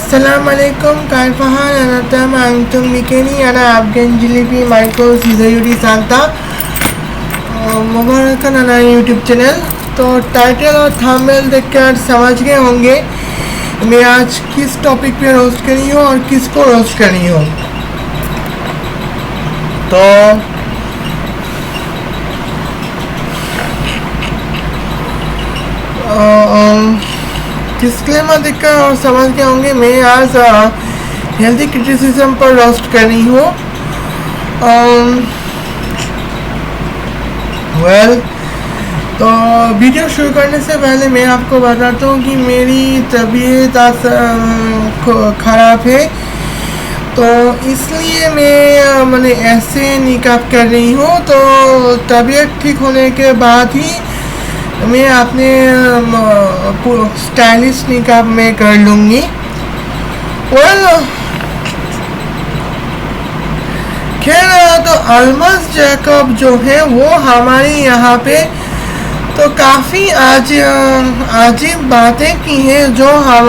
Assalamualaikum, kaifahan anatam antum mikeni ana afgan jilipi Michael Sizayuri Santa मुबारकन अना YouTube channel. तो title और thumbnail देखकर समझ गए होंगे मैं आज किस टॉपिक पे रोस्ट करी हूँ और किसको रोस्ट करी हूँ। तो डिस्क्लेमर देखकर और समझ गए होंगे मैं आज हेल्दी क्रिटिसिज्म पर रोस्ट कर रही हूँ। तो वीडियो शुरू करने से पहले मैं आपको बताता हूँ कि मेरी तबीयत आज ख़राब है, तो इसलिए मैंने ऐसे निकाब कर रही हूँ। तो तबीयत ठीक होने के बाद ही मैं अपने स्टाइलिश निकाब में कर लूँगी। खैर, तो अल्मास जैकब जो है वो हमारे यहाँ पे तो काफ़ी अजीब बातें की हैं जो हम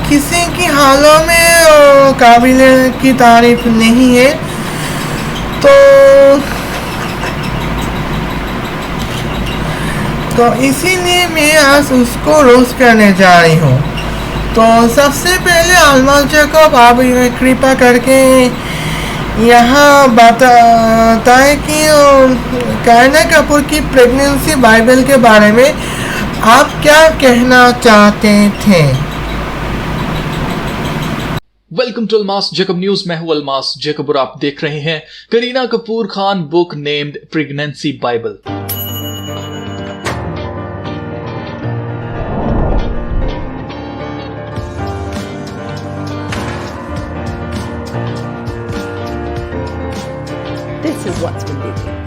किसी की हालों में काबिल की तारीफ नहीं है। तो इसीलिए मैं आज उसको रोस्ट करने जा रही हूँ। तो सबसे पहले अल्मास जैकब आप कृपया करके यहाँ बताएं कि करीना कपूर की प्रेगनेंसी बाइबल के बारे में आप क्या कहना चाहते थे। Welcome to Almas Jacob news. मैं हूं अल्मास जैकब और आप देख रहे हैं Kareena Kapoor Khan book named pregnancy bible. This is what's been leaking.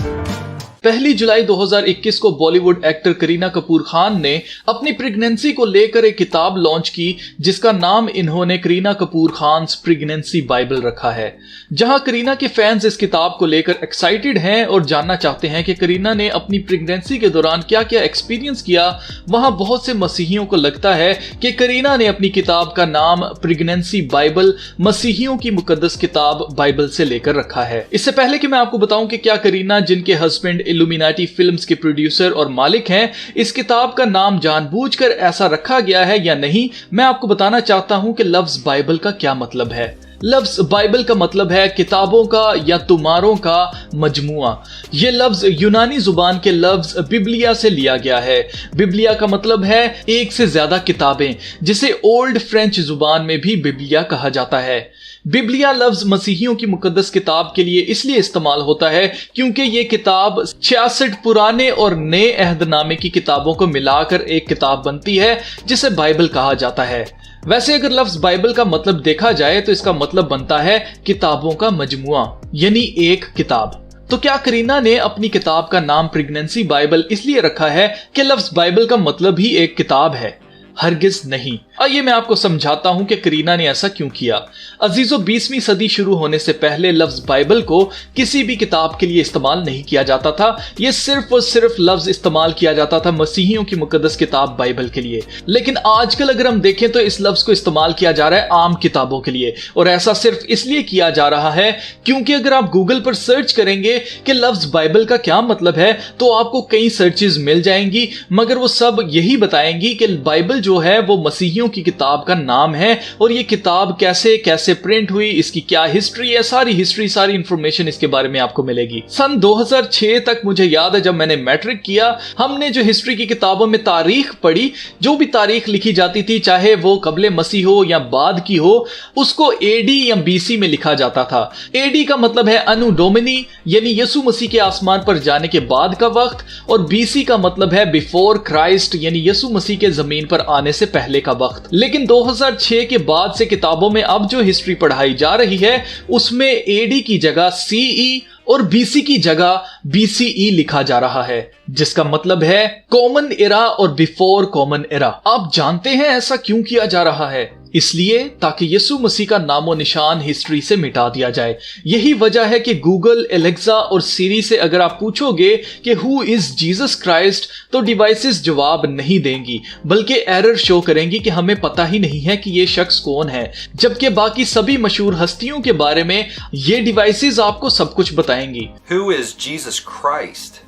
1 जुलाई 2021 को बॉलीवुड एक्टर करीना कपूर खान ने अपनी प्रेगनेंसी को लेकर एक किताब लॉन्च की जिसका नाम इन्होंने करीना कपूर खान्स प्रेगनेंसी बाइबल रखा है। जहां करीना के फैंस इस किताब को लेकर एक्साइटेड हैं और जानना चाहते हैं कि करीना ने अपनी प्रेगनेंसी के दौरान क्या क्या एक्सपीरियंस किया, वहां बहुत से मसीहियों को लगता है कि करीना ने अपनी किताब का नाम प्रेगनेंसी बाइबल मसीहियों की मुकद्दस किताब बाइबल से लेकर रखा है। इससे पहले कि मैं आपको बताऊं कि क्या करीना, जिनके हस्बैंड इल्यूमिनाटी फिल्म्स के प्रोड्यूसर और मालिक हैं, इस किताब का नाम जानबूझकर ऐसा रखा गया है या नहीं, मैं आपको बताना चाहता हूं कि लफ्ज बाइबल का क्या मतलब है। लफ्ज बाइबल का मतलब है किताबों का या तुमारों का मजमुआ। यह लफ्ज यूनानी जुबान के लफ्ज बिब्लिया से लिया गया है। बिब्लिया का मतलब है एक से ज्यादा किताबें, जिसे ओल्ड फ्रेंच जुबान में भी बिब्लिया कहा जाता है। बिब्लिया लफ्ज मसीहियों की मुकद्दस किताब के लिए इसलिए इस्तेमाल होता है क्योंकि ये किताब 66 पुराने और नए अहदनामे की किताबों को मिलाकर एक किताब बनती है जिसे बाइबल कहा जाता है। वैसे अगर लफ्ज बाइबल का मतलब देखा जाए तो इसका मतलब बनता है किताबों का मजमुआ, यानी एक किताब। तो क्या करीना ने अपनी किताब का नाम प्रेगनेंसी बाइबल इसलिए रखा है कि लफ्ज बाइबल का मतलब ही एक किताब है? हरगिज नहीं। आइए मैं आपको समझाता हूं कि करीना ने ऐसा क्यों किया। अजीजों, 20वीं सदी शुरू होने से पहले लफ्ज बाइबल को किसी भी किताब के लिए इस्तेमाल नहीं किया जाता था। यह सिर्फ और सिर्फ लफ्ज इस्तेमाल किया जाता था मसीहियों की मुकद्दस किताब बाइबल के लिए। लेकिन आजकल अगर हम देखें तो इस लफ्ज को इस्तेमाल किया जा रहा है आम किताबों के लिए, और ऐसा सिर्फ इसलिए किया जा रहा है क्योंकि अगर आप गूगल पर सर्च करेंगे कि लफ्ज बाइबल का क्या मतलब है तो आपको कई सर्चेज मिल जाएंगी, मगर वो सब यही बताएंगी कि बाइबल जो है वो मसीहियों की किताब का नाम है और ये किताब कैसे कैसे प्रिंट हुई, इसकी क्या हिस्ट्री है, सारी इंफॉर्मेशन इसके बारे में आपको मिलेगी। सन 2006 तक मुझे याद है जब मैंने मैट्रिक किया, हमने जो हिस्ट्री की किताबों में तारीख पढ़ी, जो भी तारीख लिखी जाती थी चाहे वो कबले मसीह हो या बाद की हो, उसको एडी या बीसी में लिखा जाता था। एडी का मतलब है अनु डोमिनी, यानी यसु मसीह के आसमान पर जाने के बाद का वक्त, और बीसी का मतलब है बिफोर क्राइस्ट, यानी यसु मसीह के जमीन पर आने से पहले का वक्त। लेकिन 2006 के बाद से किताबों में अब जो हिस्ट्री पढ़ाई जा रही है उसमें एडी की जगह सीई और बीसी की जगह बीसीई लिखा जा रहा है, जिसका मतलब है कॉमन एरा और बिफोर कॉमन एरा। आप जानते हैं ऐसा क्यों किया जा रहा है? इसलिए ताकि यीशु मसीह का नामो निशान हिस्ट्री से मिटा दिया जाए। यही वजह है कि गूगल, एलेक्सा और सीरी से अगर आप पूछोगे कि हु इज जीसस क्राइस्ट, तो डिवाइसेस जवाब नहीं देंगी, बल्कि एरर शो करेंगी कि हमें पता ही नहीं है कि ये शख्स कौन है, जबकि बाकी सभी मशहूर हस्तियों के बारे में ये डिवाइसेस आपको सब कुछ बताएंगी। Who is Jesus Christ?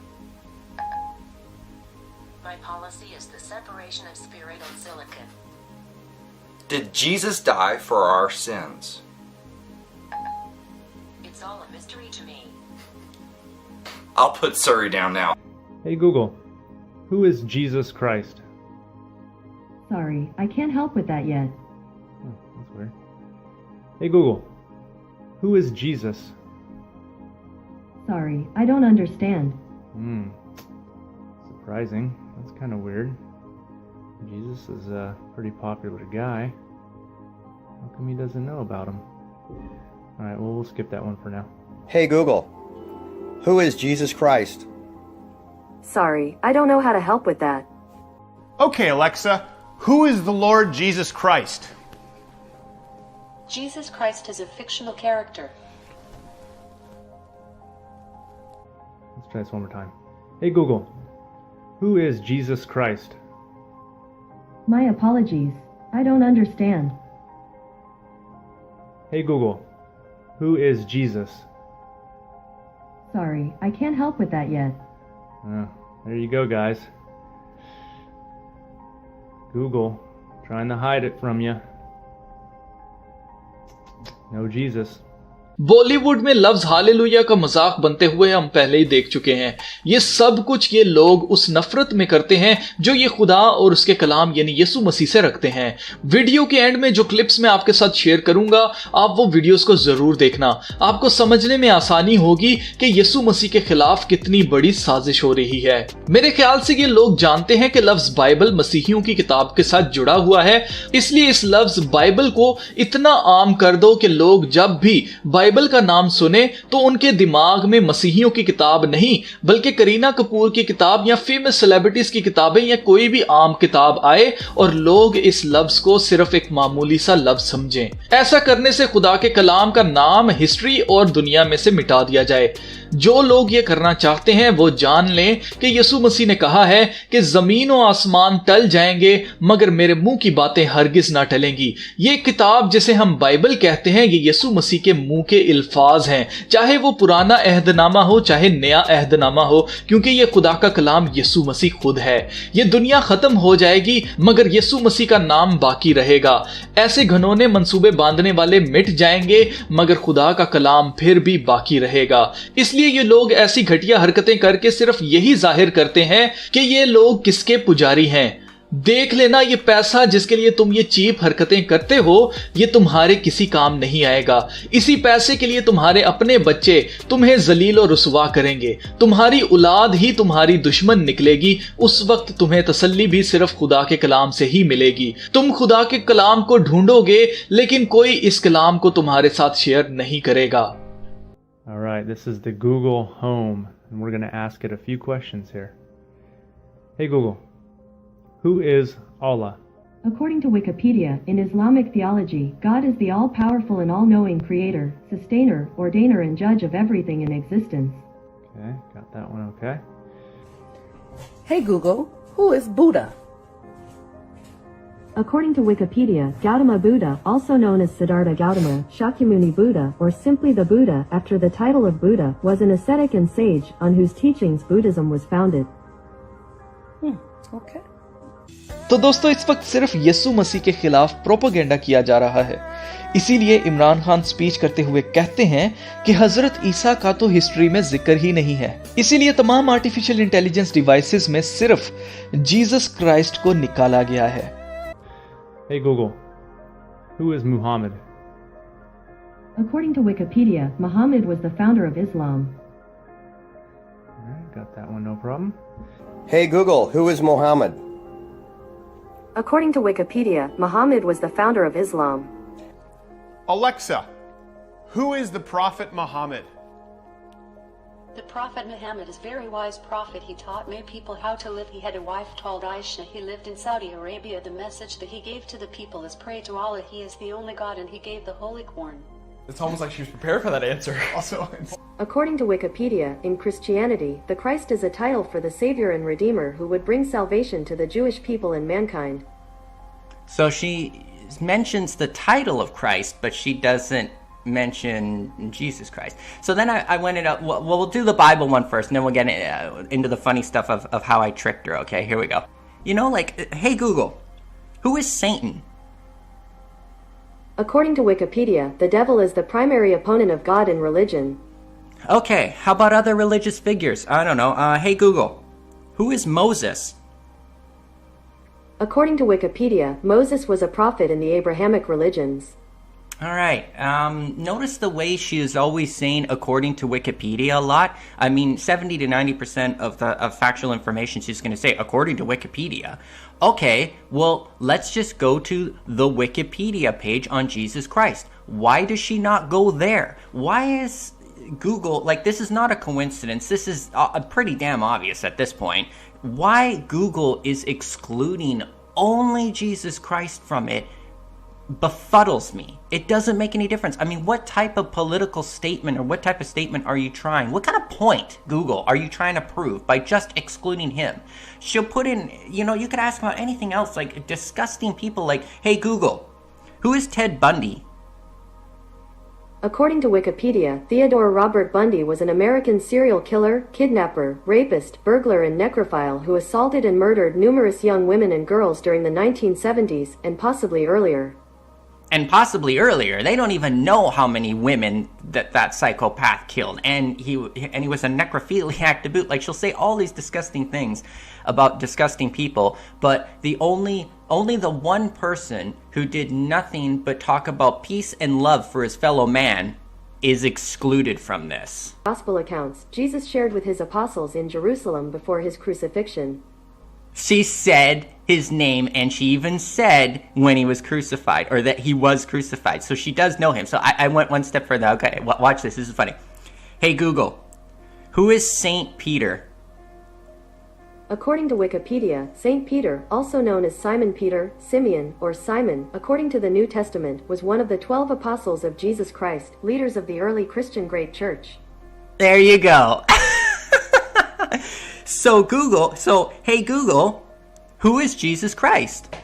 My policy is the separation of spirit and silicon. Did Jesus die for our sins? It's all a mystery to me. I'll put Surrey down now. Hey Google, who is Jesus Christ? Sorry, I can't help with that yet. Oh, that's weird. Hey Google, who is Jesus? Sorry, I don't understand. Surprising. That's kind of weird. Jesus is a pretty popular guy. How come he doesn't know about him? Alright, well, we'll skip that one for now. Hey Google, who is Jesus Christ? Sorry, I don't know how to help with that. Okay, Alexa, who is the Lord Jesus Christ? Jesus Christ is a fictional character. Let's try this one more time. Hey Google, who is Jesus Christ? My apologies. I don't understand. Hey Google, who is Jesus? Sorry, I can't help with that yet. There you go, guys. Google, trying to hide it from you. No Jesus. Bollywood में लफ्ज hallelujah का मजाक बनते हुए हम पहले ही देख चुके हैं। ये सब कुछ ये लोग उस नफरत में करते हैं जो ये खुदा और उसके कलाम यानी यीशु मसीह से रखते हैं। वीडियो के एंड में जो क्लिप्स मैं आपके साथ शेयर करूंगा, आप वो वीडियोस को जरूर देखना। आपको समझने में आसानी होगी कि यीशु मसीह के खिलाफ कितनी बड़ी साजिश हो रही है। मेरे ख्याल से ये लोग जानते हैं कि लफ्ज बाइबल मसीहियों की किताब के साथ जुड़ा हुआ है, इसलिए इस लफ्ज बाइबल को इतना आम कर दो कि लोग जब भी बाइबल का नाम सुने तो उनके दिमाग में मसीहियों की किताब नहीं बल्कि करीना कपूर की किताब या फेमस सेलिब्रिटीज की किताबें या कोई भी आम किताब आए और लोग इस लफ्ज को सिर्फ एक मामूली सा लफ्ज समझें। ऐसा करने से खुदा के कलाम का नाम हिस्ट्री और दुनिया में से मिटा दिया जाए। जो लोग ये करना चाहते हैं वो जान लें कि यीशु मसीह ने कहा है कि जमीन और आसमान टल जाएंगे मगर मेरे मुंह की बातें हरगिज ना टलेंगी। ये किताब जिसे हम बाइबल कहते हैं ये यीशु मसीह के मुंह के अल्फाज हैं, चाहे वो पुराना अहदनामा हो चाहे नया अहदनामा हो, क्योंकि ये खुदा का कलाम यीशु मसीह खुद है। ये दुनिया खत्म हो जाएगी मगर यीशु मसीह का नाम बाकी रहेगा। ऐसे घनौने मंसूबे बांधने वाले मिट जाएंगे मगर खुदा का कलाम फिर भी बाकी रहेगा। इसलिए ये लोग ऐसी घटिया हरकतें करके सिर्फ यही जाहिर करते हैं कि ये लोग किसके पुजारी हैं। देख लेना, ये पैसा जिसके लिए तुम ये चीप हरकतें करते हो ये तुम्हारे किसी काम नहीं आएगा। इसी पैसे के लिए तुम्हारे अपने बच्चे तुम्हें जलील और रुसवा करेंगे, तुम्हारी औलाद ही तुम्हारी दुश्मन निकलेगी। उस वक्त तुम्हें तसल्ली भी सिर्फ खुदा के कलाम से ही मिलेगी। तुम खुदा के कलाम को ढूंढोगे लेकिन कोई इस कलाम को तुम्हारे साथ शेयर नहीं करेगा। All right, this is the Google Home, and we're going to ask it a few questions here. Hey Google, who is Allah? According to Wikipedia, in Islamic theology, God is the all-powerful and all-knowing creator, sustainer, ordainer and judge of everything in existence. Okay, got that one okay. Hey Google, who is Buddha? According to Wikipedia, Gautama Buddha, also known as Siddhartha Gautama, Shakyamuni Buddha, or simply the Buddha, after the title of Buddha, was an ascetic and sage on whose teachings Buddhism was founded. Okay. तो दोस्तों इस वक्त सिर्फ यीशु मसीह के खिलाफ propaganda किया जा रहा है। इसीलिए इमरान खान स्पीच करते हुए कहते हैं कि हजरत ईसा का तो हिस्ट्री में जिक्र ही नहीं है। इसीलिए तमाम आर्टिफिशियल इंटेलिजेंस डिवाइसेस में सिर्फ जीसस क्राइस्ट को निकाला गया है। Hey Google, who is Muhammad? According to Wikipedia, Muhammad was the founder of Islam. All right, got that one, no problem. Hey Google, who is Muhammad? According to Wikipedia, Muhammad was the founder of Islam. Alexa, who is the Prophet Muhammad? The Prophet Muhammad is a very wise prophet. He taught many people how to live. He had a wife called Aisha. He lived in Saudi Arabia. The message that he gave to the people is pray to Allah. He is the only God, and he gave the Holy Quran. It's almost like she was prepared for that answer. Also, According to Wikipedia, in Christianity, the Christ is a title for the Savior and Redeemer who would bring salvation to the Jewish people and mankind. So she mentions the title of Christ, but she doesn't mention Jesus Christ. So then I went it up. Well, we'll do the Bible one first, and then we'll get into the funny stuff of how I tricked her. Okay, here we go. You know, like, hey Google, who is Satan? According to Wikipedia, the devil is the primary opponent of God in religion. Okay, how about other religious figures? I don't know. Hey Google, who is Moses? According to Wikipedia, Moses was a prophet in the Abrahamic religions. All right. Notice the way she is always saying according to Wikipedia a lot. I mean, 70 to 90% of factual information she's going to say according to Wikipedia. Okay, well, let's just go to the Wikipedia page on Jesus Christ. Why does she not go there? Why is Google, like, this is not a coincidence. This is pretty damn obvious at this point. Why Google is excluding only Jesus Christ from it befuddles me. It doesn't make any difference. I mean, what type of political statement or what type of statement are you trying? What kind of point, Google, are you trying to prove by just excluding him? She'll put in, you know, you could ask about anything else, like disgusting people like, hey Google, who is Ted Bundy? According to Wikipedia, Theodore Robert Bundy was an American serial killer, kidnapper, rapist, burglar, and necrophile who assaulted and murdered numerous young women and girls during the 1970s and possibly earlier. And possibly earlier. They don't even know how many women that psychopath killed. And he was a necrophiliac to boot. Like, she'll say all these disgusting things about disgusting people, but the only the one person who did nothing but talk about peace and love for his fellow man is excluded from this. Gospel accounts Jesus shared with his apostles in Jerusalem before his crucifixion. She said his name, and she even said when he was crucified, or that he was crucified. So she does know him. So I went one step further. Okay, watch this. This is funny. Hey Google, who is Saint Peter? According to Wikipedia, Saint Peter, also known as Simon Peter, Simeon, or Simon, according to the New Testament, was one of the 12 apostles of Jesus Christ, leaders of the early Christian Great Church. There you go. So hey Google, who is Jesus Christ?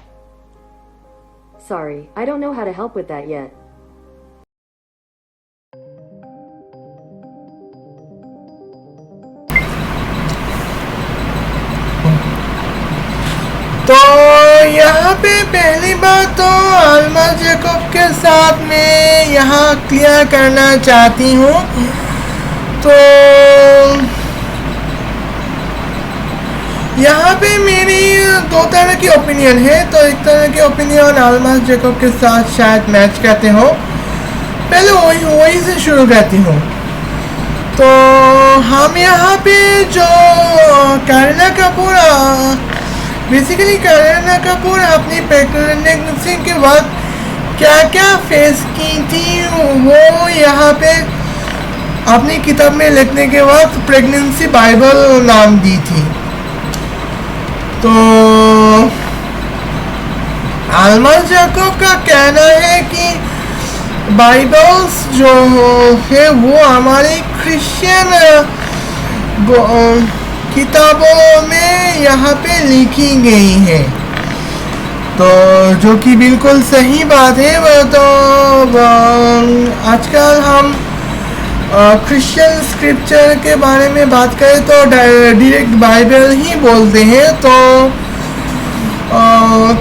Sorry, I don't know how to help with that yet. तो यहाँ पे पहली बात तो Alma Jacob के साथ मैं यहाँ क्लियर करना चाहती हूँ। तो यहाँ पे मेरी दो तरह की ओपिनियन है। तो एक तरह की ओपिनियन अल्मा जैकब के साथ शायद मैच करते हो। पहले वही से शुरू करती हूँ। तो हम यहाँ पे जो करीना कपूर बेसिकली करीना कपूर अपनी प्रेगनेंसी के बाद क्या क्या फेस की थी वो यहाँ पे अपनी किताब में लिखने के बाद प्रेगनेंसी बाइबल नाम दी थी। तो अल्मा जैकब का कहना है कि बाइबल्स जो है वो हमारी क्रिश्चियन किताबों में यहाँ पे लिखी गई है। तो जो कि बिल्कुल सही बात है। वो तो आजकल हम क्रिश्चियन स्क्रिप्चर के बारे में बात करें तो डायरेक्ट बाइबल ही बोलते हैं। तो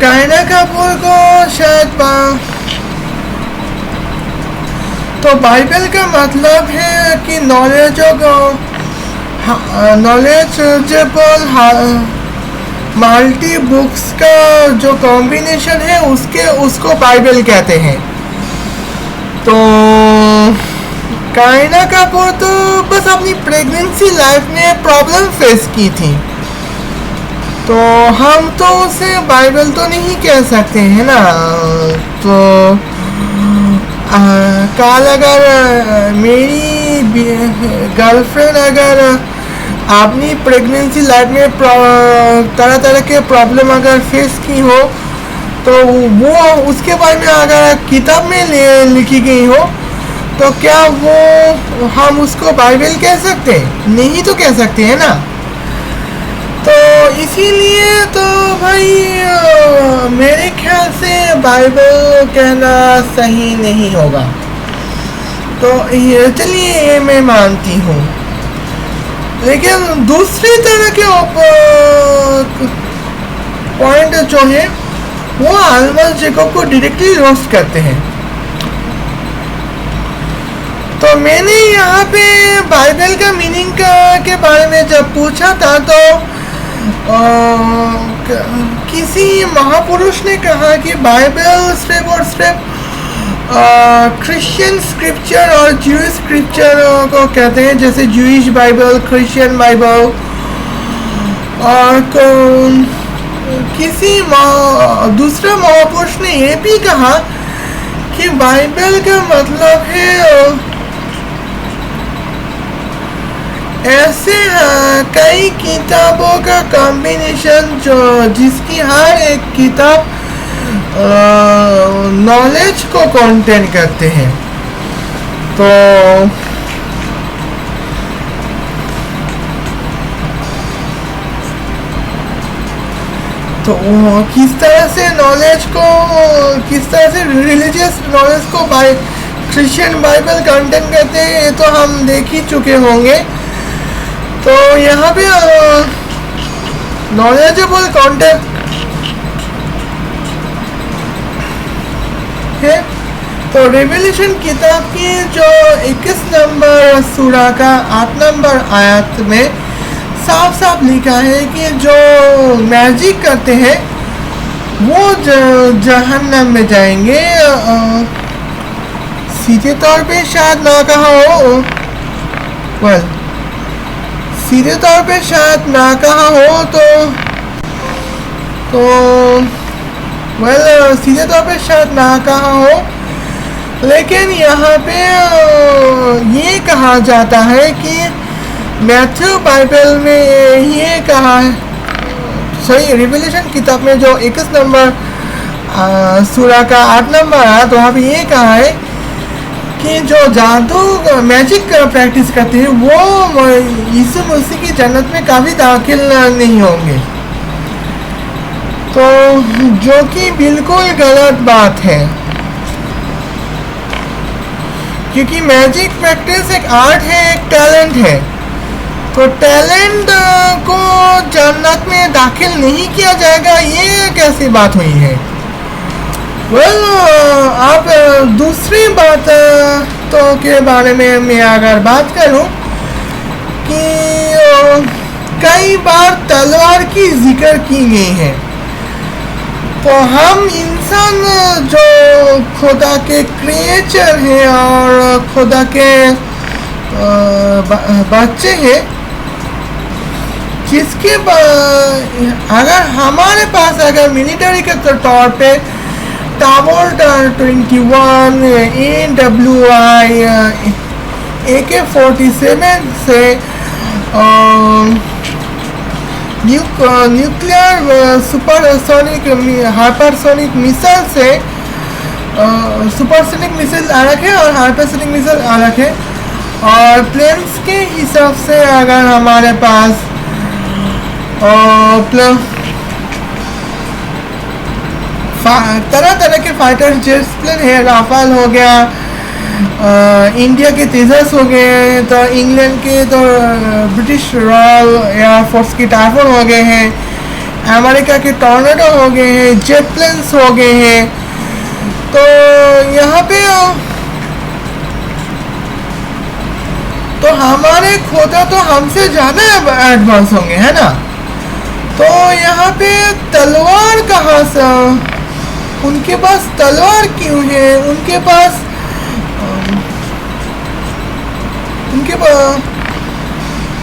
करीना कपूर को शायद तो बाइबल का मतलब है कि नॉलेजेबल मल्टी बुक्स का जो कॉम्बिनेशन है उसको बाइबल कहते हैं। तो करीना कपूर तो बस अपनी प्रेगनेंसी लाइफ में प्रॉब्लम फेस की थी। तो हम तो उसे बाइबल तो नहीं कह सकते हैं ना। तो कल अगर मेरी गर्लफ्रेंड अगर अपनी प्रेगनेंसी लाइफ में तरह तरह के प्रॉब्लम अगर फेस की हो, तो वो उसके बारे में अगर किताब में लिखी गई हो, तो क्या वो हम उसको बाइबल कह सकते हैं? नहीं तो कह सकते हैं ना। तो इसीलिए तो भाई मेरे ख्याल से बाइबल कहना सही नहीं होगा। तो चलिए ये मैं मानती हूँ, लेकिन दूसरी तरह के पॉइंट जो है वो आल्मा जैकब को डायरेक्टली रोस्ट करते हैं। तो मैंने यहाँ पे बाइबल का मीनिंग के बारे में जब पूछा था, तो किसी महापुरुष ने कहा कि बाइबल स्टेप और स्टेप क्रिश्चियन स्क्रिप्चर और ज्यूइश स्क्रिप्चर को कहते हैं, जैसे ज्यूइश बाइबल, क्रिश्चियन बाइबल। और किसी दूसरे महापुरुष ने ये भी कहा कि बाइबल का मतलब है ऐसे कई किताबों का कॉम्बिनेशन जिसकी हर एक किताब नॉलेज को कंटेन करते हैं। तो किस तरह से नॉलेज को, किस तरह से रिलीजियस नॉलेज को क्रिश्चियन बाइबल कंटेन करते हैं, ये तो हम देख ही चुके होंगे। तो यहाँ पे नॉलेजेबल कंटेंट है। तो रेवल्यूशन किताब की जो 21 नंबर सूरा का 8 नंबर आयत में साफ साफ लिखा है कि जो मैजिक करते हैं वो जहन्नम में जाएंगे। सीधे तौर पे शायद ना कहा हो, सीधे तौर पे शायद ना कहा हो, सीधे तौर पे शायद ना कहा हो, लेकिन यहाँ पे ये कहा जाता है कि मैथ्यू बाइबल में ये कहा है, सही रिवलेशन किताब में जो 21 नंबर सूरा का 8 नंबर है, तो वहाँ पे ये कहा है कि जो जादू मैजिक प्रैक्टिस करते हैं वो यीशु मसीह की जन्नत में कभी दाखिल नहीं होंगे। तो जो कि बिल्कुल गलत बात है, क्योंकि मैजिक प्रैक्टिस एक आर्ट है, एक टैलेंट है। तो टैलेंट को जन्नत में दाखिल नहीं किया जाएगा, ये कैसी बात हुई है? आप दूसरी बात तो के बारे में मैं अगर बात करूं कि कई बार तलवार की जिक्र की गई है। तो हम इंसान जो खुदा के क्रिएचर हैं और खुदा के बच्चे हैं, जिसके अगर हमारे पास अगर मिलिट्री के तौर पे टावर 21 AWI AK-47 से न्यूक्लियर सुपरसोनिक हाइपरसोनिक मिसाइल से सुपरसोनिक मिसाइल अलग है और हाइपरसोनिक मिसाइल अलग है। और प्लेन्स के हिसाब से अगर हमारे पास तरह तरह के फाइटर जेट्स प्लेन है, राफेल हो गया, इंडिया के तेजस हो गए, तो इंग्लैंड के तो ब्रिटिश रॉयल एयरफोर्स की टाइफून हो गए हैं, अमेरिका के टॉर्नेडो हो गए हैं, जेट प्लेन्स हो गए हैं। तो यहाँ पे तो हमारे खुदा तो हमसे ज़्यादा एडवांस होंगे, है ना। तो यहाँ पे तलवार कहाँ से, उनके पास तलवार क्यों है, उनके पास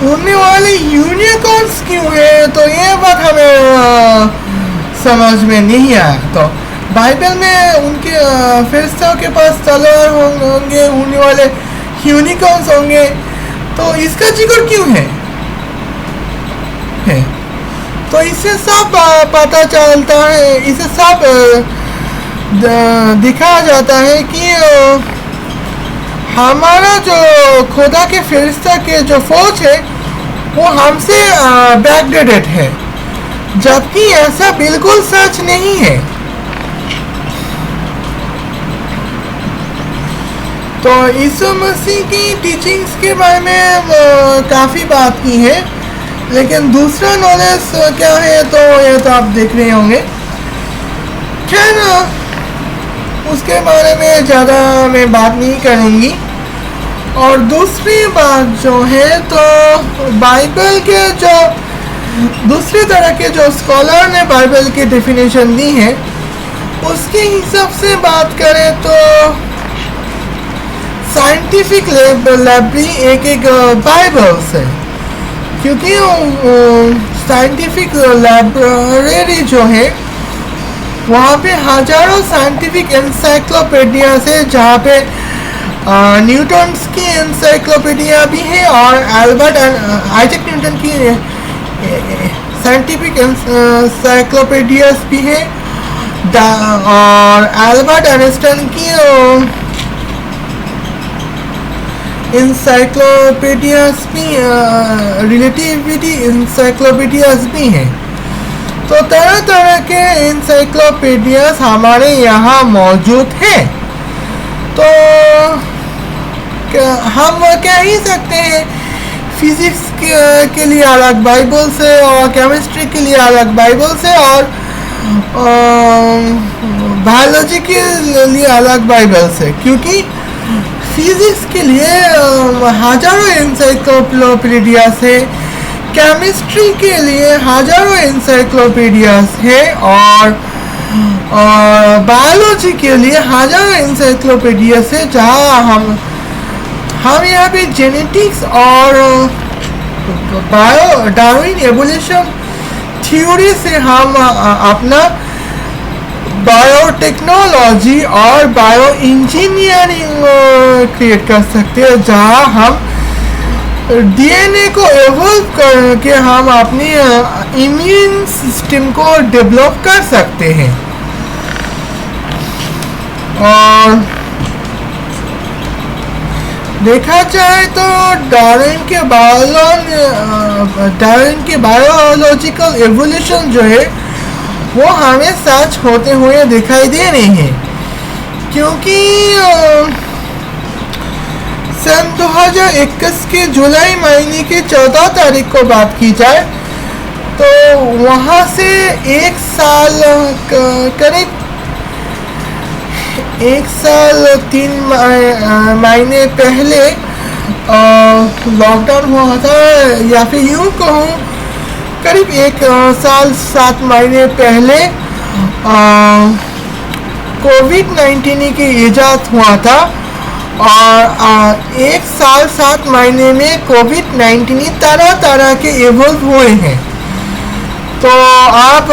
उड़ने वाले यूनिकॉर्न्स क्यों है? तो ये बात हमें समझ में नहीं आया। तो बाइबल में उनके फरिश्तों के पास तलवार होंगे, उड़ने वाले यूनिकॉर्न्स होंगे, तो इसका जिक्र क्यों है? तो इससे सब पता चलता है, इससे सब दिखाया जाता है कि हमारा जो खुदा के फरिश्ता के जो फौज है वो हमसे बैकडेटेड है, जबकि ऐसा बिल्कुल सच नहीं है। तो यीशु मसीह की टीचिंग्स के बारे में काफ़ी बात की है, लेकिन दूसरा नॉलेज क्या है तो ये तो आप देख रहे होंगे। खैर उसके बारे में ज़्यादा मैं बात नहीं करूँगी। और दूसरी बात जो है तो बाइबल के जो दूसरी तरह के जो स्कॉलर ने बाइबल की डेफिनेशन दी है, उसके हिसाब से बात करें तो साइंटिफिक लाइब्रेरी एक बाइबल से, क्योंकि साइंटिफिक लाइब्रेरी जो है वहाँ पे हजारों साइंटिफिक एनसाइक्लोपीडिया है, जहाँ पे न्यूटन्स की एनसाइक्लोपीडिया भी है और एल्बर्ट आइजैक न्यूटन की साइंटिफिक एनसाइक्लोपीडियाज भी है, और एल्बर्ट आइंस्टाइन की इंसाइक्लोपीडियाज भी, रिलेटिविटी इंसाइक्लोपीडियाज भी हैं। तो तरह तरह के इंसाइक्लोपीडियाज हमारे यहाँ मौजूद हैं। तो हम कह ही सकते हैं फिजिक्स के लिए अलग बाइबल से और केमिस्ट्री के लिए अलग बाइबल से और बायोलॉजी के लिए अलग बाइबल से, क्योंकि फिजिक्स के लिए हजारों एनसाइक्लोपीडियाज है, केमिस्ट्री के लिए हजारों एनसाइक्लोपीडियाज है और बायोलॉजी के लिए हजारों एनसाइक्लोपीडियाज है, जहाँ हम यहाँ पे जेनेटिक्स और डार्विन एवोल्यूशन थ्योरी से हम अपना बायोटेक्नोलॉजी और बायो इंजीनियरिंग क्रिएट कर सकते हैं, जहाँ हम डीएनए को एवॉल्व करके हम अपनी इम्यून सिस्टम को डेवलप कर सकते हैं। और देखा जाए तो डार्विन के बायोलॉजिकल एवोल्यूशन जो है वो हमें सच होते हुए दिखाई दे रहे हैं, क्योंकि सन 2021 के जुलाई महीने की 14 तारीख को बात की जाए तो वहाँ से एक साल करीब 1 साल 3 महीने पहले लॉकडाउन हुआ था, या फिर यूँ कहूँ करीब 1 साल 7 महीने पहले कोविड-19 की इजाद हुआ था, और 1 साल 7 महीने में कोविड-19 तरह तरह के इवॉल्व हुए हैं। तो आप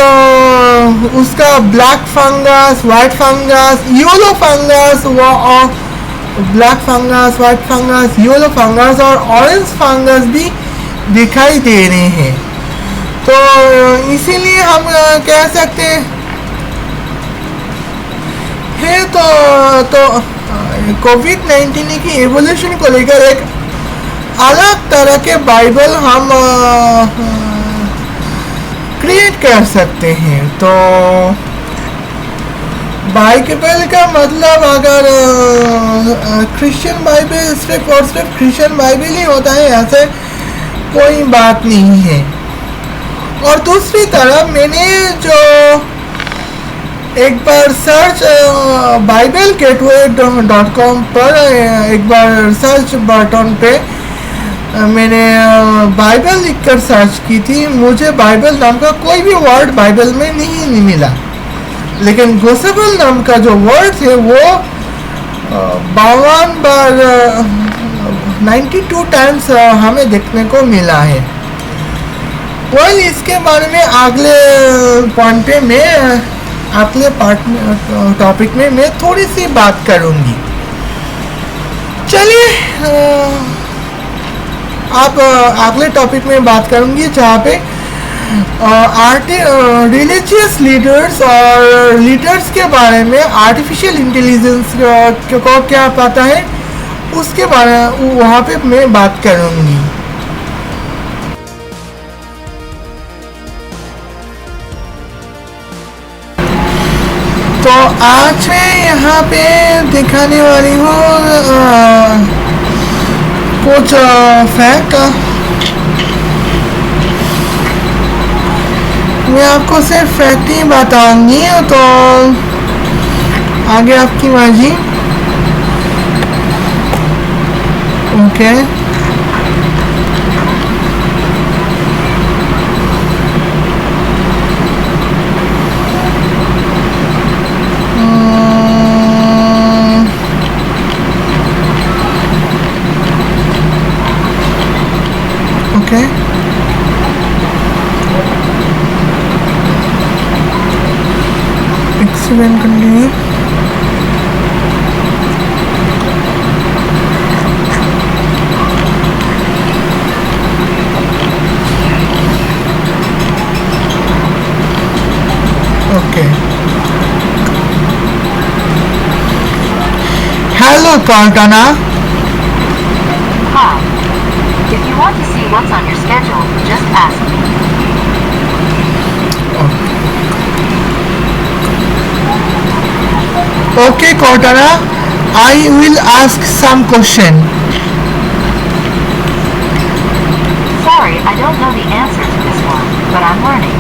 उसका black fungus, white fungus, yellow fungus, black fungus, white fungus, yellow fungus और ऑरेंज फंगस भी दिखाई दे रहे हैं। तो इसीलिए हम कह सकते हैं तो कोविड-19 की एवोल्यूशन को लेकर एक अलग तरह के बाइबल हम क्रिएट कर सकते हैं। तो बाइबल का मतलब अगर क्रिश्चियन बाइबल सिर्फ और सिर्फ क्रिश्चियन बाइबल ही होता है, ऐसे कोई बात नहीं है। और दूसरी तरफ मैंने जो एक बार सर्च BibleGateway.com पर एक बार सर्च बटन पे मैंने बाइबल लिखकर सर्च की थी, मुझे बाइबल नाम का कोई भी वर्ड बाइबल में नहीं मिला, लेकिन गॉस्पेल नाम का जो वर्ड थे वो 52 बार 92 टाइम्स हमें देखने को मिला है। वेल इसके बारे में अगले पॉइंट पे मैं अगले टॉपिक में मैं थोड़ी सी बात करूंगी। चलिए आप अगले टॉपिक में बात करूंगी जहाँ पे रिलीजियस लीडर्स और लीडर्स के बारे में आर्टिफिशियल इंटेलिजेंस को क्या पता है उसके बारे में वहाँ पे मैं बात करूंगी। तो आज मैं यहाँ पे दिखाने वाली हूँ कुछ फैक्ट। मैं आपको सिर्फ फैक्ट ही बताऊंगी, तो आगे आपकी मर्जी। Okay okay excellent, continue. Okay hello Cortana. Hi. If you want to see what's on your schedule, just ask me. Okay, Cortana, I will ask some question. Sorry, I don't know the answer to this one, but I'm learning.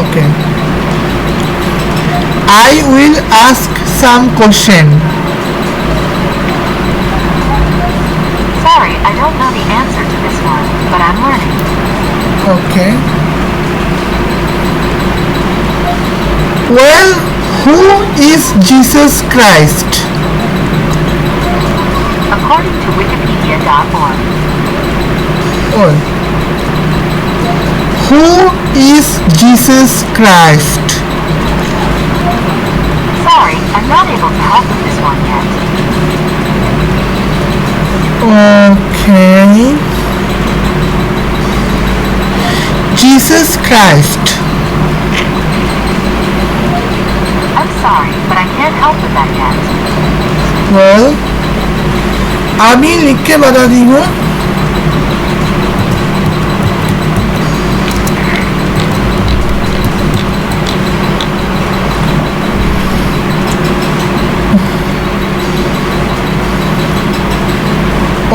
Okay. I will ask some question. Sorry, I don't know the answer to this one, but I'm learning. Okay. Well, who is Jesus Christ? According to Wikipedia.org. Oh. Who is Jesus Christ? Sorry, I'm not able to help with this one yet. Okay. Jesus Christ. I'm sorry, but I can't help with that yet. Well, अभी लिख के बता दी हूँ।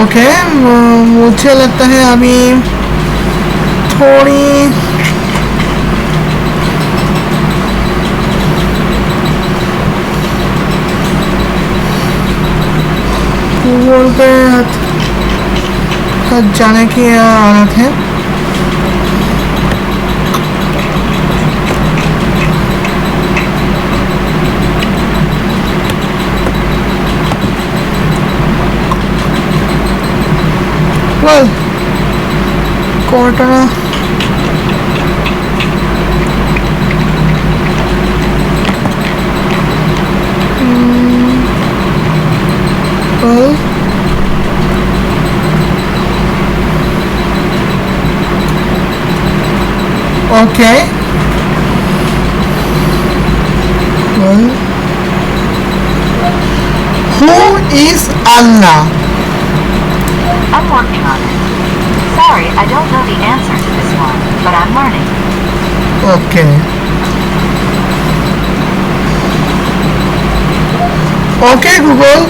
Okay, मुझे लगता है अभी थोड़ी गूगल पे हट जाने की आदत है। Well, Cortana. Well, okay. Well, who is Allah? I'm working on it. Sorry, I don't know the answer to this one, but I'm learning. Okay. Okay, Google.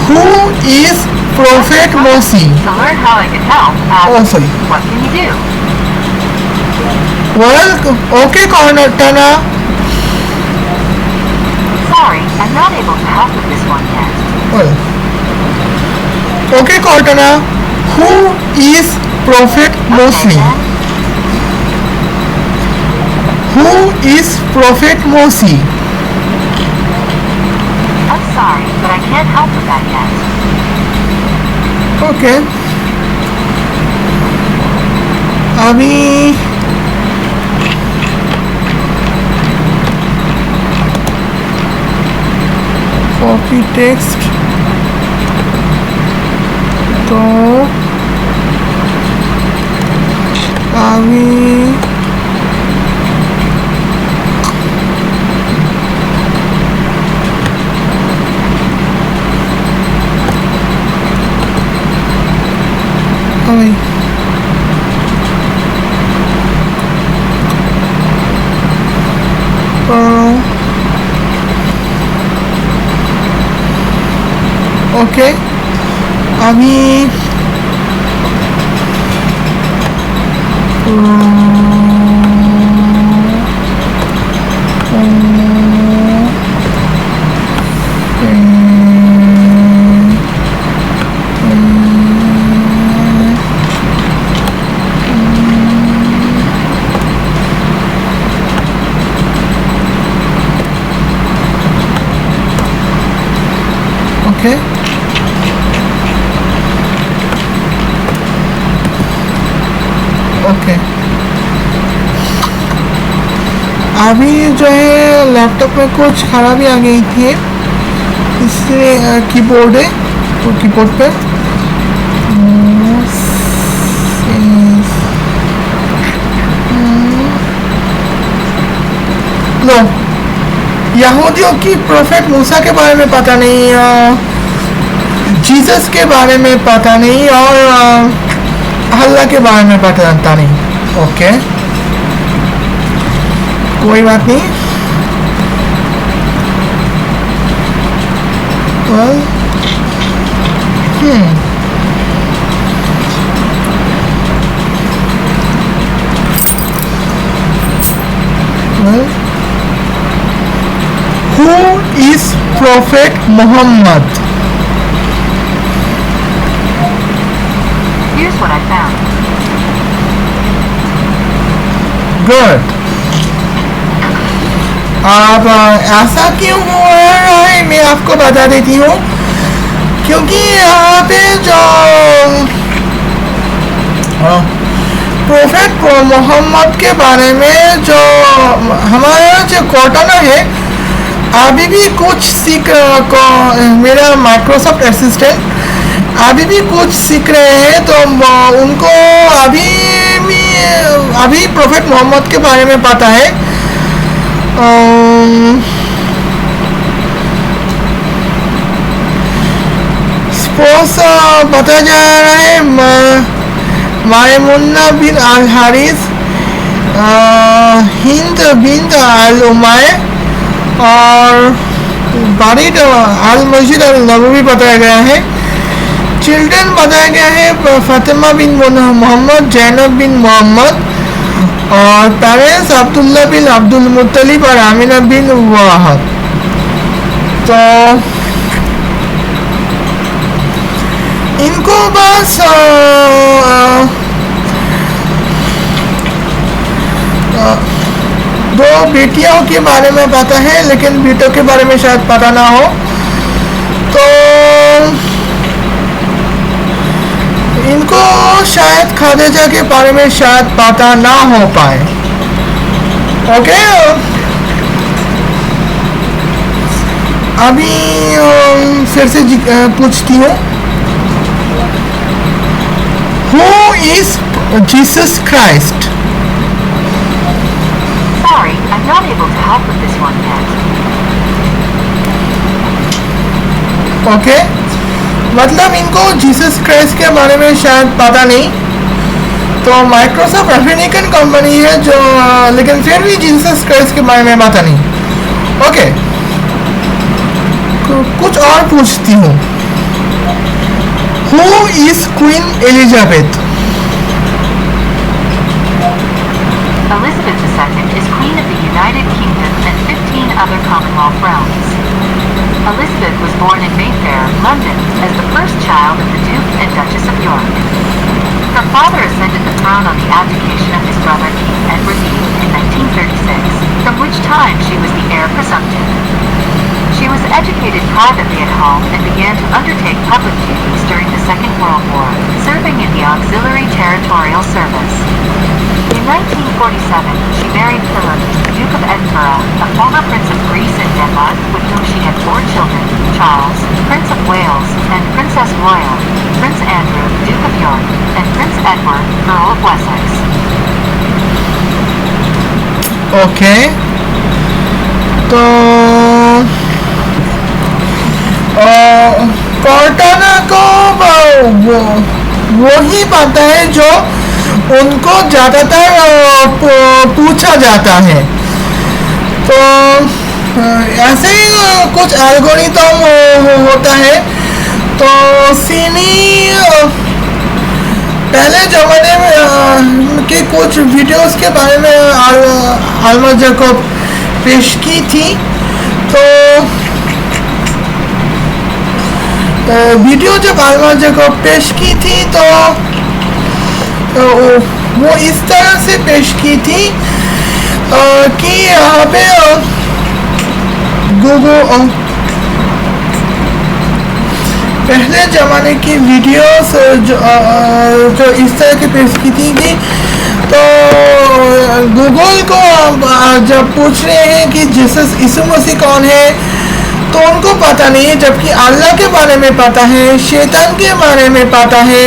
Who is Prophet Moses? To learn how I can help, Oh, sorry. what can you do? Well, okay, Cortana. Sorry, I'm not able to help with this one yet. Well, okay, Cortana. Who is Prophet Moses? Who is Prophet Moses? I'm sorry, but I can't help with that yet. Okay. अभी copy text तो अभी okay अभी okay okay अभी जो है laptop में कुछ खराबी आ गई थी इसलिए कीबोर्ड है वो कीबोर्ड पे लो यहूदियों की प्रोफेट मूसा के बारे में पता नहीं जीसस के बारे में पता नहीं और अल्लाह के बारे में पता नहीं ओके कोई बात नहीं well, well, who is Prophet Muhammad? Here's what I found. Good. अब ऐसा क्यों हुआ है मैं आपको बता देती हूँ क्योंकि यहाँ पे जो प्रोफेट मोहम्मद के बारे में जो हमारा जो कोर्टना है अभी भी कुछ सीख मेरा माइक्रोसॉफ्ट असिस्टेंट अभी भी कुछ सीख रहे हैं तो उनको अभी प्रोफेट मोहम्मद के बारे में पता है स्पोर्ट्स बताया जा रहा है मायमुन्ना बिन अल हारिस हिंद बिन अल उमाय और बारिद अल मस्जिद अल नबवी बताया गया है चिल्ड्रन बताया गया है फातिमा बिन मोहम्मद जैनब बिन मोहम्मद और पेरेंट्स अब्दुल्ला बिन अब्दुल मुत्तलिब और आमिना बिन वाहब तो इनको बस दो बेटियों के बारे में पता है लेकिन बेटों के बारे में शायद पता ना हो तो इनको शायद खादिजा के बारे में शायद पता ना हो पाए ओके अभी फिर से पूछती हूँ Who is Jesus Christ? Sorry, I'm not able to help with this one yet. Okay. मतलब इनको जीसस क्राइस्ट के बारे में शायद पता नहीं तो माइक्रोसॉफ्ट अमेरिकन कंपनी है जो लेकिन फिर भी जीसस क्राइस्ट के बारे में पता नहीं ओके कुछ और पूछती हूँ Who is Queen Elizabeth? Elizabeth II is Queen of the United Kingdom and 15 other Commonwealth realms. Elizabeth was born in Mayfair, London, as the first child of the Duke and Duchess of York. Her father ascended the throne on the abdication of his brother King Edward VIII in 1936, from which time she was the heir presumptive. She was educated privately at home and began to undertake public duties during the Second World War, serving in the Auxiliary Territorial Service. In 1947, she married Philip, Duke of Edinburgh, a former Prince of Greece and Denmark, with whom she had 4 children, Charles, Prince of Wales, and Princess Royal, Prince Andrew, Duke of York, and Prince Edward, Earl of Wessex. Okay, तो Cortana को वो ही पता है जो उनको ज़्यादातर पूछा जाता है। तो ऐसे ही कुछ एल्गोरिथम होता है। तो सीनी पहले ज़माने में के कुछ वीडियोस के बारे में आल्मा जैकब पेश की थी। तो वीडियो जब आल्मा जैकब पेश की थी तो वो इस तरह से पेश की थी कि यहाँ पे गूगल पहले ज़माने की वीडियोस जो इस तरह की पेश की थी कि तो गूगल को जब पूछ रहे हैं कि जीसस यीशु मसीह कौन है तो उनको पता नहीं है, जबकि अल्लाह के बारे में पता है, शैतान के बारे में पता है।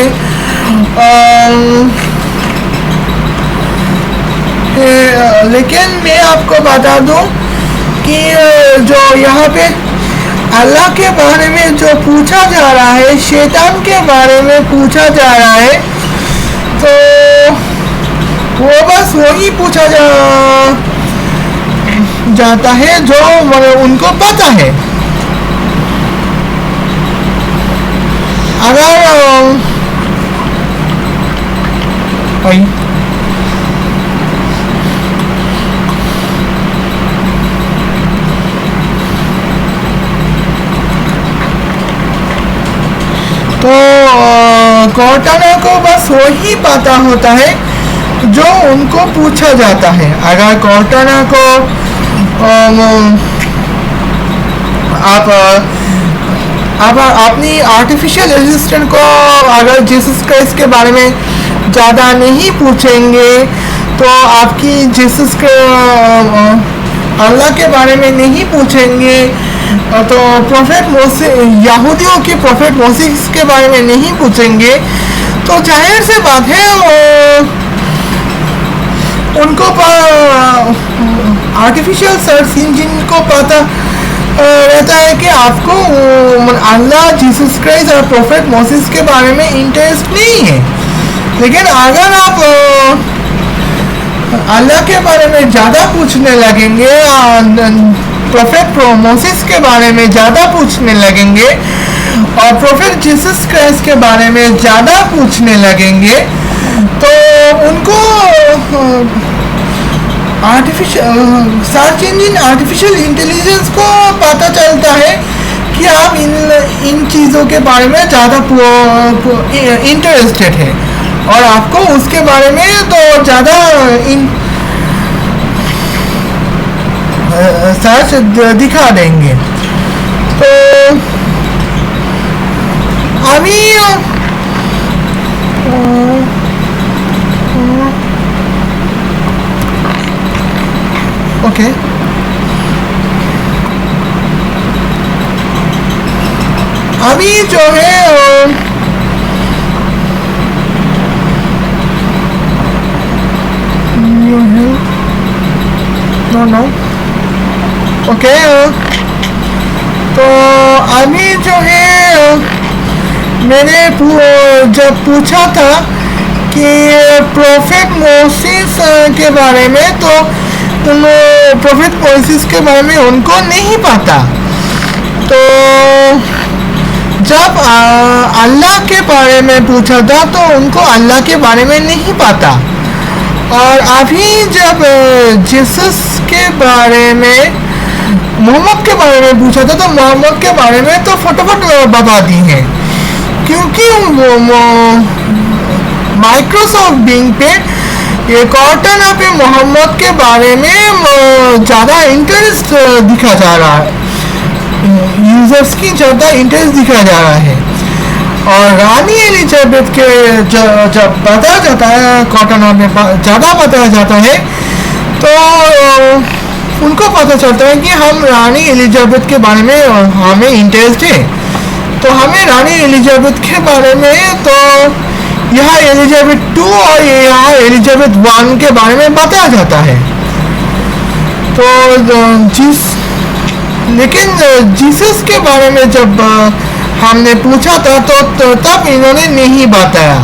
लेकिन मैं आपको बता दूं कि जो यहाँ पे अल्लाह के बारे में जो पूछा जा रहा है, शैतान के बारे में पूछा जा रहा है, तो वो बस वही पूछा जाता है जो उनको पता है। अगर तो कॉर्टाना को बस वही पता होता है जो उनको पूछा जाता है। अगर कॉर्टाना को आप अपनी आर्टिफिशियल असिस्टेंट को अगर जीसस क्राइस्ट के बारे में ज़्यादा नहीं पूछेंगे तो आपकी जीसस के अल्लाह के बारे में नहीं पूछेंगे तो प्रोफेट मोसेस, यहूदियों के प्रोफेट मोसेस के बारे में नहीं पूछेंगे तो जाहिर से बात है उनको आर्टिफिशियल सर्च इंजिन को पता रहता है कि आपको अल्लाह, जीसस क्राइस्ट और प्रोफेट मोसेस के बारे में इंटरेस्ट नहीं है। लेकिन अगर आप अल्लाह के बारे में ज़्यादा पूछने लगेंगे, प्रोफेट मोसेस के बारे में ज़्यादा पूछने लगेंगे और प्रोफेट जीसस क्राइस्ट के बारे में ज़्यादा पूछने लगेंगे तो उनको सर्च इंजिन आर्टिफिशियल इंटेलिजेंस को पता चलता है कि आप इन चीज़ों के बारे में ज़्यादा इंटरेस्टेड है और आपको उसके बारे में तो ज़्यादा सर्च दिखा देंगे। तो अभी ओके अभी जो है नो ओके तो अभी जो है मैंने जब पूछा था कि प्रोफेट मोसेस के बारे में तो प्रोफेट मोसेस के बारे में उनको नहीं पता। तो जब अल्लाह के बारे में पूछा था तो उनको अल्लाह के बारे में नहीं पता। और अभी जब जीसस के बारे में, मोहम्मद के बारे में पूछा था तो मोहम्मद के बारे में तो फटाफट बता दी है, क्योंकि माइक्रोसॉफ्ट बिंग पे ये कॉर्टाना पे मोहम्मद के बारे में ज़्यादा इंटरेस्ट दिखा जा रहा है, यूजर्स की ज़्यादा इंटरेस्ट दिखा जा रहा है। और रानी एलिजाबेथ के जब बताया जाता है, कॉर्टाना में ज़्यादा बताया जाता है तो उनको पता चलता है कि हम रानी एलिजाबेथ के बारे में हमें इंटरेस्ट है, तो हमें रानी एलिजाबेथ के बारे में तो यह एलिजाबेथ 2 और यह एलिजाबेथ 1 के बारे में बताया जाता है। तो लेकिन जीसस के बारे में जब हमने पूछा था तो तब इन्होंने नहीं बताया,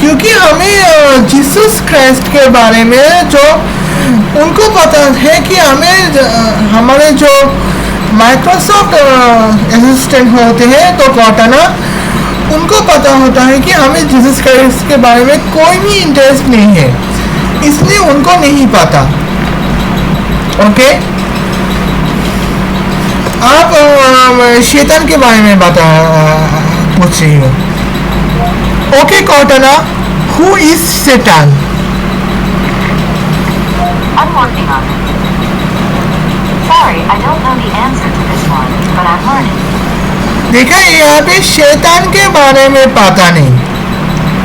क्योंकि हमें जीसस क्राइस्ट के बारे में जो उनको पता है कि हमारे जो माइक्रोसॉफ्ट असिस्टेंट होते हैं तो कॉर्टाना, उनको पता होता है कि हमें जीसस क्राइस्ट के बारे में कोई भी इंटरेस्ट नहीं है, इसलिए उनको नहीं पता। ओके, आप शैतान के बारे में पूछ रही हो। ओके कॉर्टाना, हु इज शैतान? I'm working on it. Sorry, I don't know the answer to this one, but I'm learning. देखा, यहाँ पे शैतान के बारे में पता नहीं।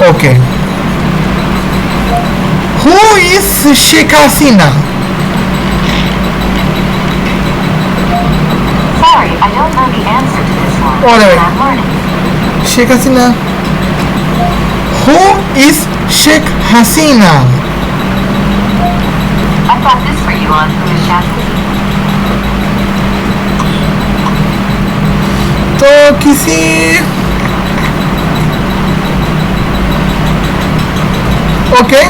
Okay, who is Sheikh Hasina? Sorry, I don't know the answer to this one, but I'm learning. Sheikh Hasina, who is Sheikh Hasina? I got this for you on Who is Shakti. तो किसी okay,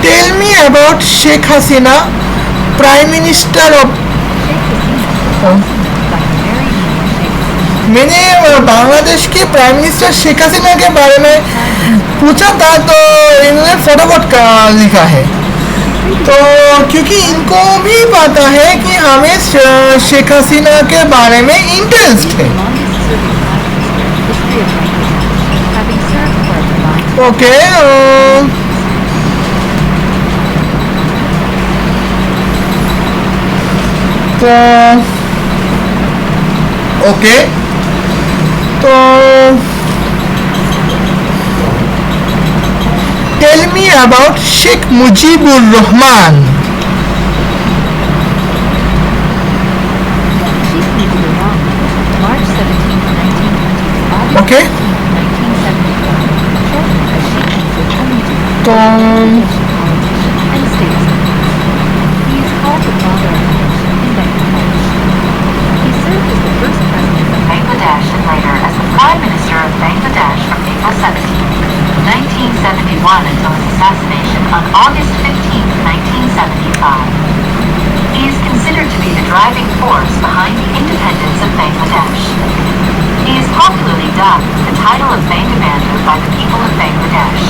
tell me about Sheikh Hasina, prime minister of. मैंने बांग्लादेश के prime minister Sheikh Hasina के बारे में पूछा था, तो इन्होंने फटाफट लिखा है। तो क्योंकि इनको भी पता है कि हमें शेख हसीना के बारे में इंटरेस्ट है। ओके, तो ओके, तो tell me about Sheikh Mujibur Rahman. Okay, तो Bangladesh and later as the Prime Minister of Bangladesh from April 17, 1971 until his assassination on August 15, 1975. He is considered to be the driving force behind the independence of Bangladesh. He is popularly dubbed the title of Bangabandhu by the people of Bangladesh.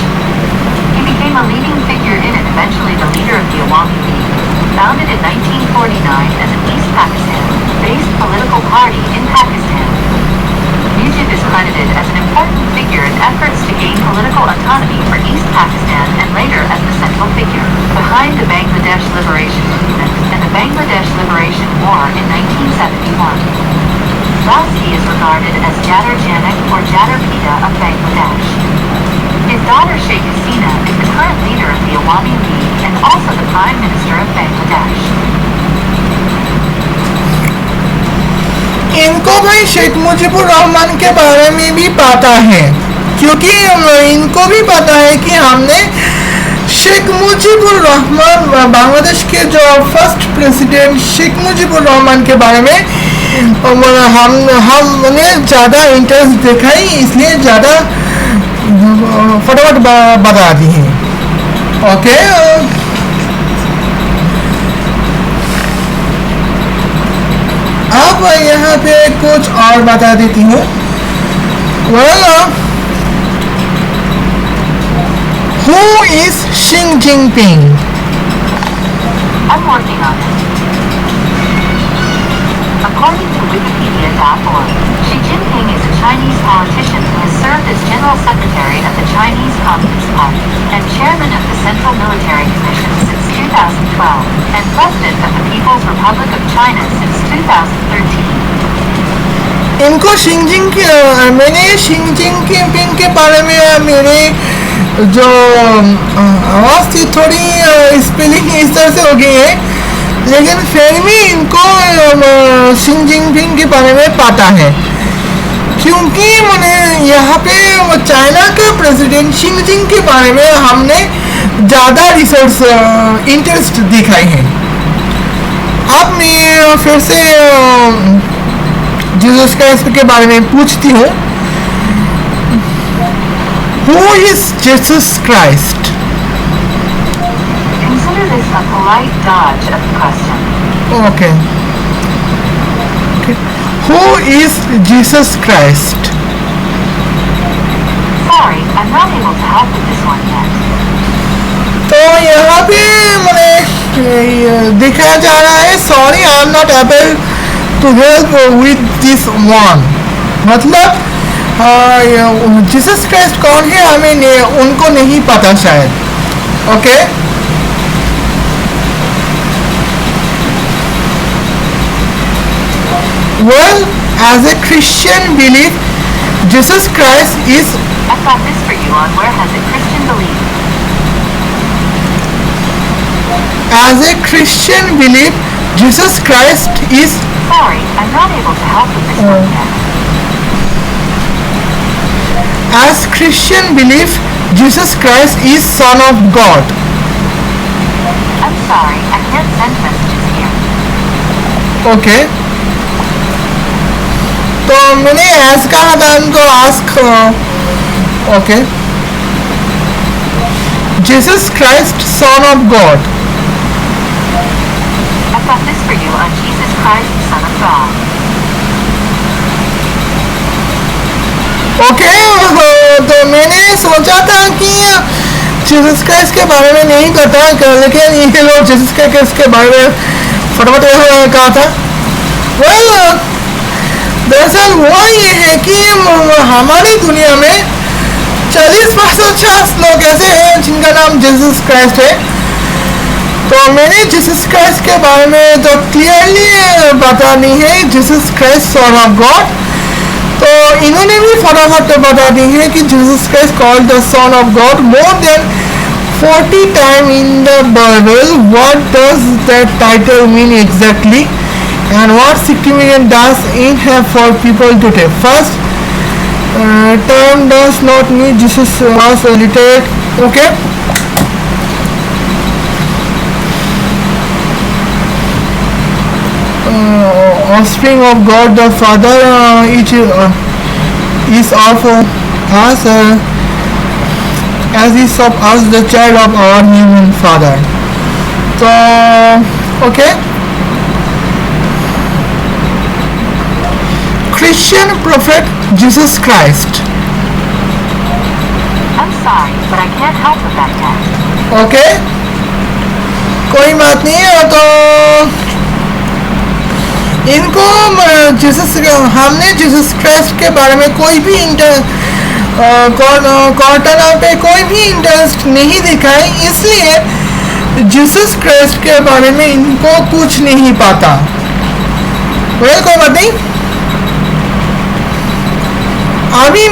He became a leading figure in and eventually the leader of the Awami League, founded in 1949 as an East Pakistan-based political party in Pakistan. Mujib is credited as an important figure in efforts to gain political autonomy for East Pakistan and later as the central figure behind the Bangladesh Liberation Movement and the Bangladesh Liberation War in 1971. Thus he is regarded as Jadar Janak or Jadar Pita of Bangladesh. His daughter Sheikh Hasina is the current leader of the Awami League and also the Prime Minister of Bangladesh. इनको भाई शेख मुजीबुर रहमान के बारे में भी पता है, क्योंकि इनको भी पता है कि हमने शेख मुजीबुर रहमान, बांग्लादेश के जो first president Sheikh Mujibur Rahman के बारे में हमने ज़्यादा इंटरेस्ट दिखाई, इसलिए ज़्यादा फटाफट बता दी है। ओके, अब यहाँ पे कुछ और बता देती हूँ। Who is Xi Jinping? I'm working on it. According to Wikipedia.org, Xi Jinping is a Chinese politician who has served as General Secretary of the Chinese Communist Party and Chairman of the Central Military Commission since 2012 and President of the People's Republic of China since 2013. इनको मैंने Xi Jinping के बारे में मेरे जो आवाज़ थी थोड़ी स्पेलिंग इस तरह से हो गई है, लेकिन फिर भी इनको शी जिनपिंग के बारे में पता है, क्योंकि मैंने यहाँ पे वो चाइना के प्रेसिडेंट शी जिनपिंग के बारे में हमने ज़्यादा रिसर्च इंटरेस्ट दिखाई है। अब मैं फिर से जीसस क्राइस्ट के बारे में पूछती हूँ, Who is Jesus Christ? Consider this a polite dodge of the question. Okay. Who is Jesus Christ? Sorry, I'm not able to help with this one yet. तो यहाँ पे मैंने दिखाया जा रहा है, Sorry, I am not able to help with this one. मतलब Jesus Christ कौन है हमें उनको नहीं पता शायद। Okay, well, as a Christian belief, Jesus Christ is. I've got this for you on where has a Christian belief. As a Christian belief, Jesus Christ is. Sorry, I'm not able to help with this one yet. As Christian belief, Jesus Christ is Son of God. I'm sorry, I can't send messages here. Okay. तो मैंने as कहा था उनको ask. Okay. Jesus Christ, Son of God. I've got this for you on Jesus Christ, Son of God. Okay, तो मैंने सोचा था कि जीसस क्राइस्ट के बारे में नहीं पता, लेकिन ये लोग जीसस क्राइस्ट के बारे में फटाफट कहा था। वेल, दरअसल हुआ ये है कि हमारी दुनिया में 40% लोग ऐसे हैं जिनका नाम जीसस क्राइस्ट है। तो मैंने जीसस क्राइस्ट के बारे में तो क्लियरली बता दी है, Jesus Christ son of God. तो इन्होंने भी फटाफट बता दी है कि Jesus Christ called the son of God more than 40 time in the Bible. What does that title mean exactly and what significance does it have for people today? First term does not mean Jesus was literate. Okay. Offspring of God the Father, each is of us as is of us the child of our human father. So, okay. Christian prophet Jesus Christ. I'm sorry, but I can't help with that yet. Okay. कोई बात नहीं है। तो इनको हमने Jesus Christ के बारे में कोई भी कॉर्टना पे कोई भी इंटरेस्ट नहीं दिखाई, इसलिए जीसस क्राइस्ट के बारे में इनको कुछ नहीं पता। कोई बात नहीं। अभी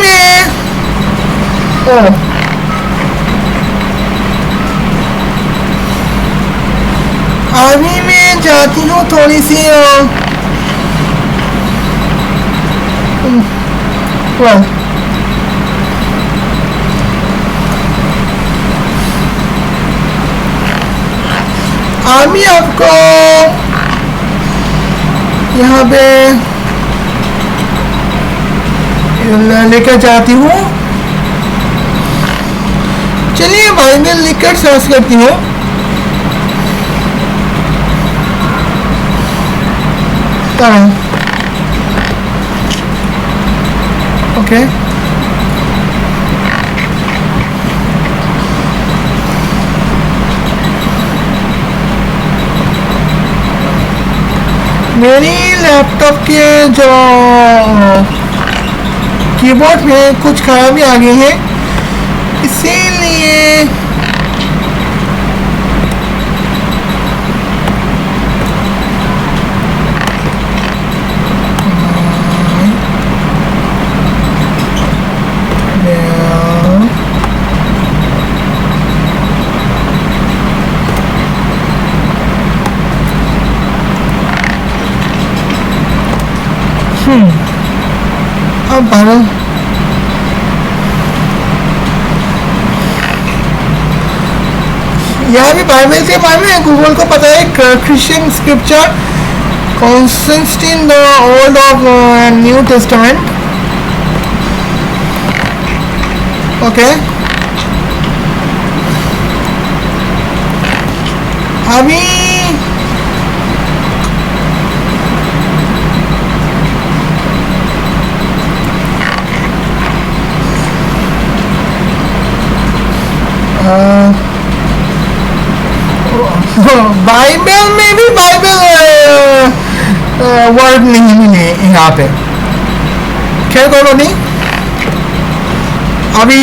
मैं जाती हूँ थोड़ी सी अभी आपको यहाँ पे लेकर जाती हूँ। चलिए बाइबल लिखकर सर्च करती हूँ। ओके, मेरी लैपटॉप के जो कीबोर्ड में कुछ खराबी आ गई है, इसीलिए यहाँ भी बाइबल के बारे में गूगल को पता है Christian scripture Constantine the old of new testament. Okay अभी बाइबल में भी बाइबल वर्ड नहीं मिले यहाँ पे. खैर कोई नहीं. अभी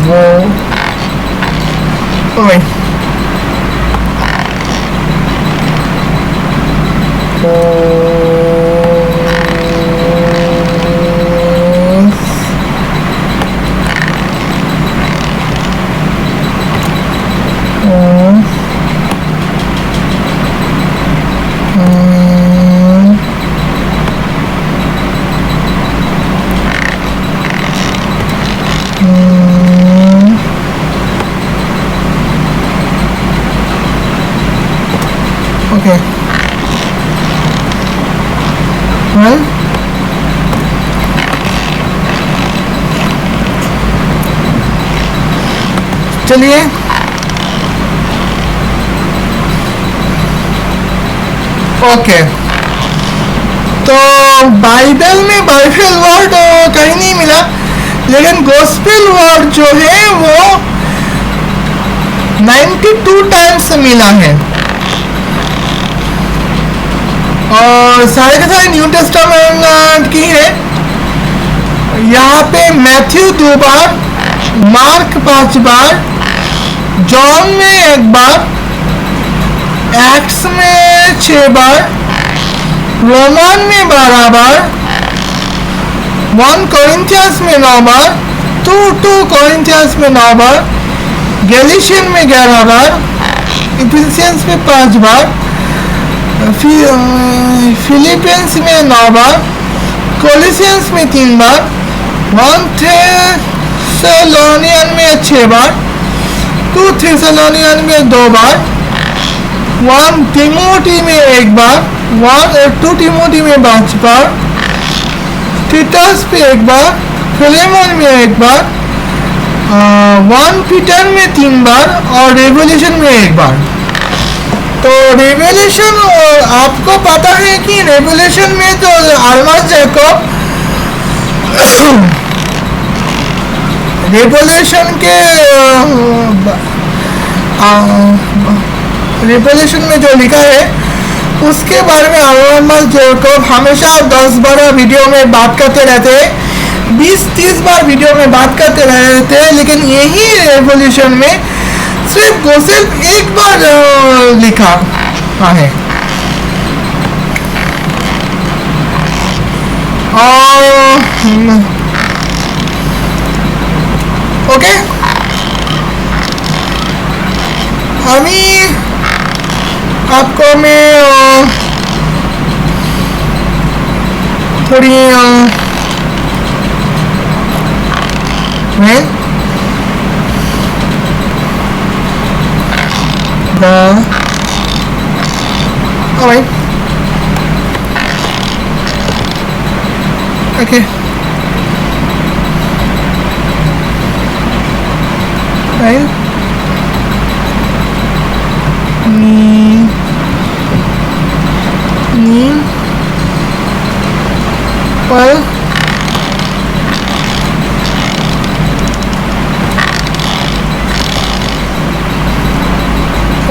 वो ओए Okay. Well, चलिए ओके. तो बाइबल में बाइबल वर्ड कहीं नहीं मिला, लेकिन गॉस्पेल वर्ड जो है वो 92 टाइम्स मिला है. और सारे के सारे न्यू टेस्टामेंट की है. यहाँ पे मैथ्यू 2 बार, मार्क 5 बार, जॉन में 1 बार, एक्ट्स में 6 बार, रोमन में 12 बार, 1 कोरिन्थियंस में 9 बार, 2 कोरिन्थियंस में 9 बार, गैलेशियन में 11 बार, इफिसियंस में 5 बार, फिलिपियंस में 9 बार, कोलिसियंस में 3 बार, 1 थेसलोनियन में 6 बार, 2 थेसलोनियन में 2 बार, 1 तिमोथी में 1 बार, 2 तिमोथी में 5 बार, तीतस पे 1 बार, फिलेमोन में 1 बार, 1 पीटर में 3 बार और रेवोल्यूशन में 1 बार. तो रेवोल्यूशन आपको पता है कि रेवोल्यूशन में तो अल्मा जैकब रेवोल्यूशन के रेवोल्यूशन में जो लिखा है उसके बारे में अल्मा जैकब हमेशा 10-12 वीडियो में बात करते रहते हैं, 20-30 बार वीडियो में बात करते रहते हैं, लेकिन यही रेवोल्यूशन में सिर्फ एक बार लिखा है. और ओके अभी आपको मैं थोड़ी alright. Okay. Right. Well.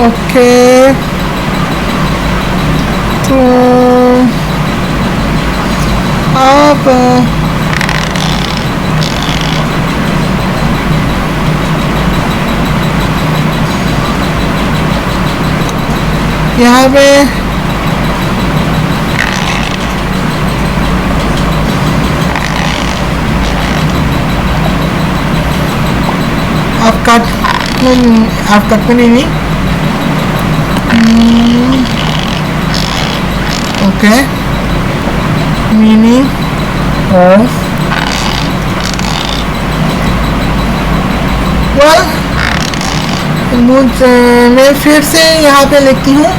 Okay. तो आप यहाँ पे आप कट में नहीं ओके, मीनिंग ऑफ मैं फिर से यहाँ पे लिखती हूँ।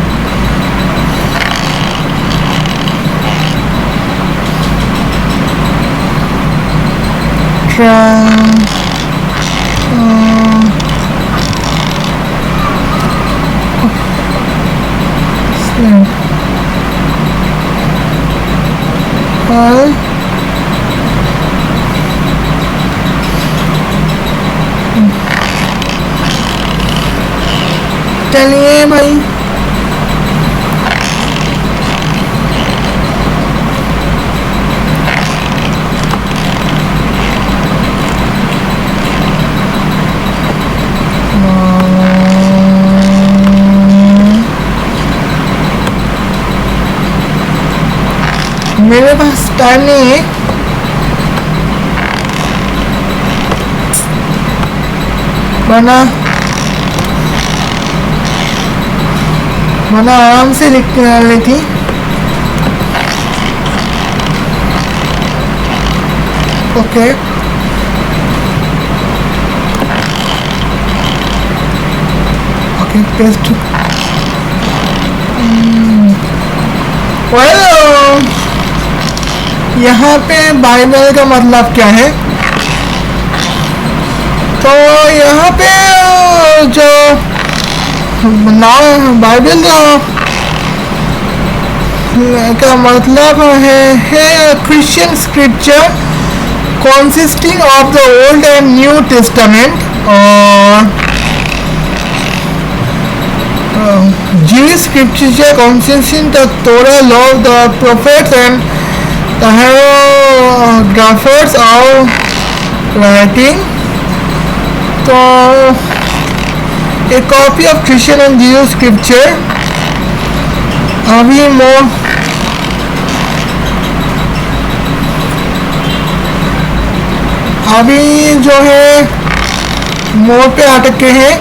चलिए भाई, मेरे पास टाइम नहीं है। वरना आराम से लिख लेती। Okay, okay, paste. यहाँ पे बाइबल का मतलब क्या है? तो यहाँ पे जो नाम बाइबल का मतलब है Christian scripture consisting of the Old and New Testament, और Jewish scripture consisting the Torah, law, the prophets and the hierographers of writing. तो a copy of Christian and Jewish scripture अभी जो है मोड़ पे अटक के हैं।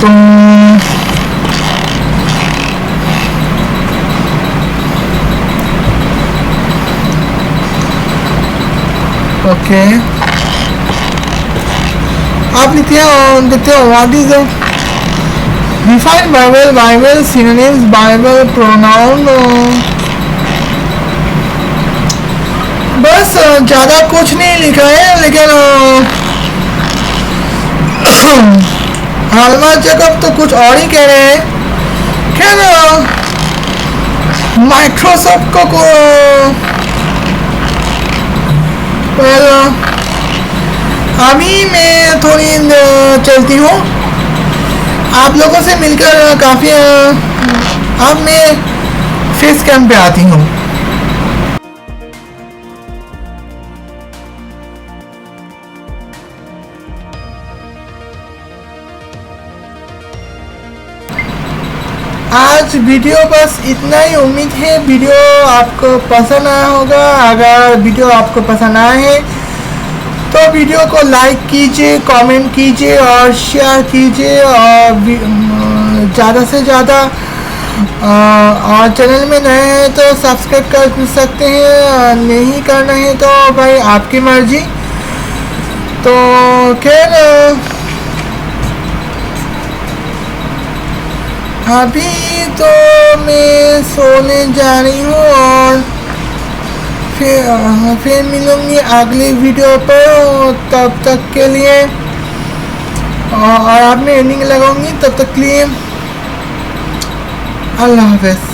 तो ओके, आप लिखते हो what is define Bible synonyms, Bible pronoun. बस ज़्यादा कुछ नहीं लिखा है, लेकिन आलमा जैकब तो कुछ और ही कह रहे हैं। खैर, माइक्रोसॉफ्ट को अभी मैं थोड़ी चलती हूँ। आप लोगों से मिलकर काफ़ी, अब मैं फेस कैम पे आती हूँ। आज वीडियो बस इतना ही। उम्मीद है वीडियो आपको पसंद आया होगा। अगर वीडियो आपको पसंद आया है तो वीडियो को लाइक कीजिए, कमेंट कीजिए और शेयर कीजिए, और ज़्यादा से ज़्यादा, और चैनल में नए हैं तो सब्सक्राइब कर सकते हैं, नहीं करना है तो भाई आपकी मर्जी। तो खैर, अभी तो मैं सोने जा रही हूँ, और फिर मिलूंगी अगली वीडियो पर। तब तक के लिए, और आप में एंडिंग लगाऊंगी, तब तक के लिए अल्लाह हाफ़िज़।